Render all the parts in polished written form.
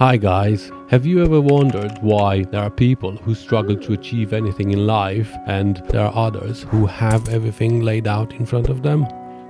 Hi guys, have you ever wondered why there are people who struggle to achieve anything in life and there are others who have everything laid out in front of them?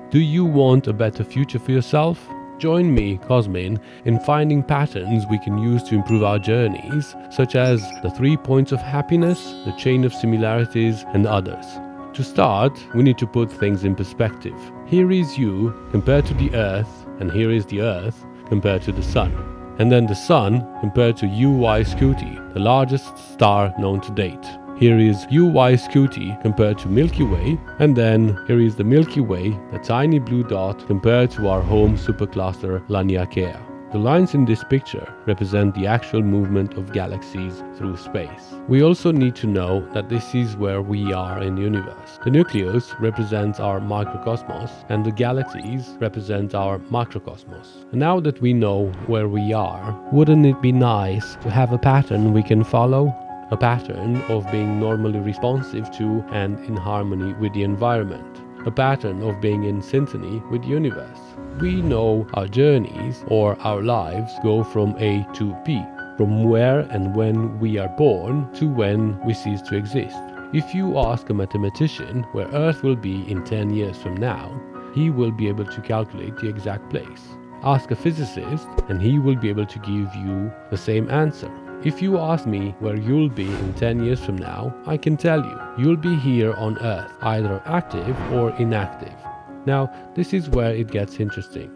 Do you want a better future for yourself? Join me, Cosmin, in finding patterns we can use to improve our journeys, such as the 3 points of happiness, the chain of similarities, and others. To start, we need to put things in perspective. Here is you compared to the Earth, and here is the Earth compared to the Sun. And then the Sun compared to UY Scuti, the largest star known to date. Here is UY Scuti compared to Milky Way, and then here is the Milky Way, the tiny blue dot, compared to our home supercluster Laniakea. The lines in this picture represent the actual movement of galaxies through space. We also need to know that this is where we are in the universe. The nucleus represents our microcosmos and the galaxies represent our macrocosmos. And now that we know where we are, wouldn't it be nice to have a pattern we can follow? A pattern of being normally responsive to and in harmony with the environment. A pattern of being in syntony with the universe. We know our journeys or our lives go from A to B, from where and when we are born to when we cease to exist. If you ask a mathematician where Earth will be in 10 years from now, he will be able to calculate the exact place. Ask a physicist and he will be able to give you the same answer. If you ask me where you'll be in 10 years from now, I can tell you, you'll be here on Earth, either active or inactive. Now, this is where it gets interesting.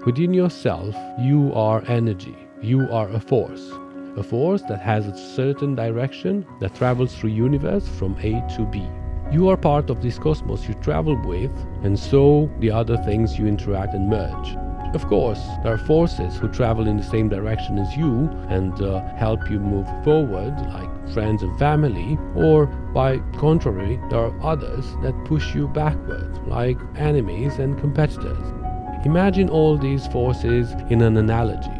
Within yourself, you are energy. You are a force that has a certain direction that travels through universe from A to B. You are part of this cosmos you travel with, and so the other things you interact and merge. Of course, there are forces who travel in the same direction as you and help you move forward, like friends and family, or by contrary, there are others that push you backward, like enemies and competitors. Imagine all these forces in an analogy.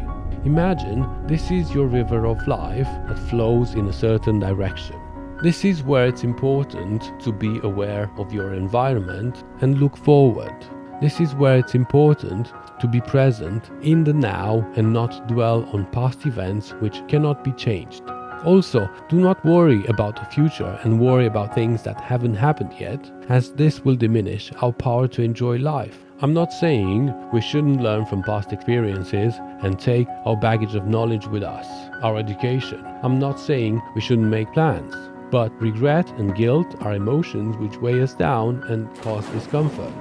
Imagine this is your river of life that flows in a certain direction. This is where it's important to be aware of your environment and look forward. This is where it's important to be present in the now and not dwell on past events which cannot be changed. Also, do not worry about the future and worry about things that haven't happened yet, as this will diminish our power to enjoy life. I'm not saying we shouldn't learn from past experiences and take our baggage of knowledge with us, our education. I'm not saying we shouldn't make plans, but regret and guilt are emotions which weigh us down and cause discomfort.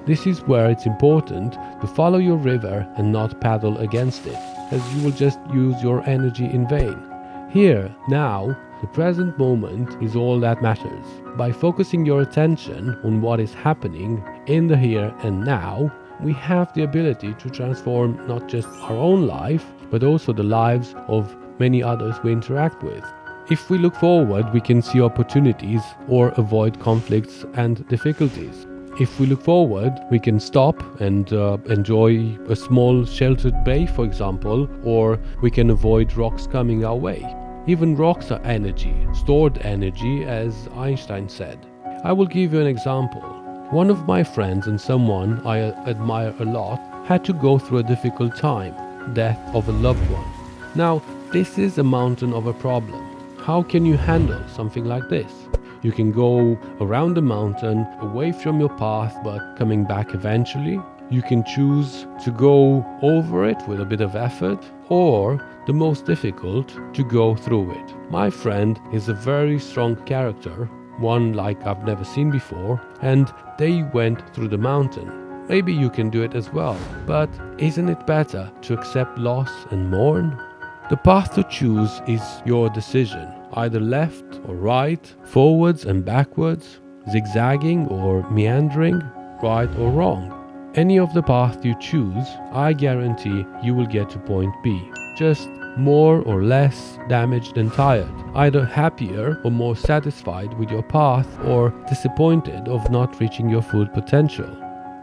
This is where it's important to follow your river and not paddle against it, as you will just use your energy in vain. Here, now, the present moment is all that matters. By focusing your attention on what is happening in the here and now, we have the ability to transform not just our own life, but also the lives of many others we interact with. If we look forward, we can see opportunities or avoid conflicts and difficulties. If we look forward, we can stop and enjoy a small sheltered bay, for example, or we can avoid rocks coming our way. Even rocks are energy, stored energy, as Einstein said. I will give you an example. One of my friends and someone I admire a lot had to go through a difficult time, death of a loved one. Now, this is a mountain of a problem. How can you handle something like this? You can go around the mountain, away from your path, but coming back eventually. You can choose to go over it with a bit of effort, or the most difficult, to go through it. My friend is a very strong character, one like I've never seen before, and they went through the mountain. Maybe you can do it as well, but isn't it better to accept loss and mourn? The path to choose is your decision. Either left or right, forwards and backwards, zigzagging or meandering, right or wrong. Any of the path you choose, I guarantee you will get to point B, just more or less damaged and tired, either happier or more satisfied with your path or disappointed of not reaching your full potential.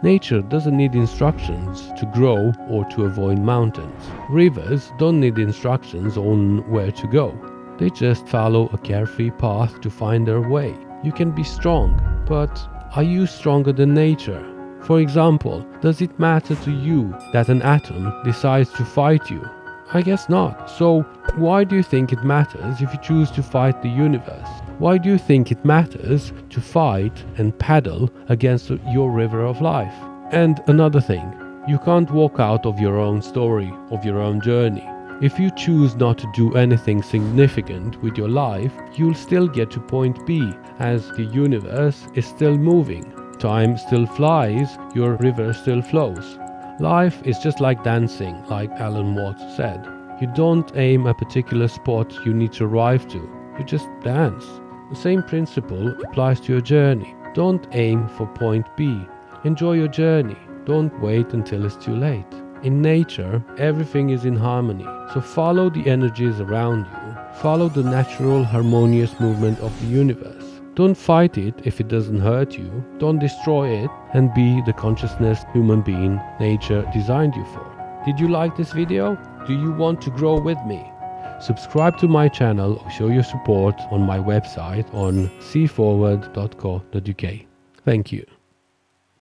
Nature doesn't need instructions to grow or to avoid mountains. Rivers don't need instructions on where to go. They just follow a carefree path to find their way. You can be strong, but are you stronger than nature? For example, does it matter to you that an atom decides to fight you? I guess not. So why do you think it matters if you choose to fight the universe? Why do you think it matters to fight and paddle against your river of life? And another thing, you can't walk out of your own story, of your own journey. If you choose not to do anything significant with your life, you'll still get to point B, as the universe is still moving. Time still flies, your river still flows. Life is just like dancing, like Alan Watts said. You don't aim a particular spot you need to arrive to, you just dance. The same principle applies to your journey. Don't aim for point B. Enjoy your journey. Don't wait until it's too late. In nature, everything is in harmony, so follow the energies around you. Follow the natural, harmonious movement of the universe. Don't fight it if it doesn't hurt you. Don't destroy it, and be the consciousness human being nature designed you for. Did you like this video? Do you want to grow with me? Subscribe to my channel or show your support on my website on cforward.co.uk. Thank you.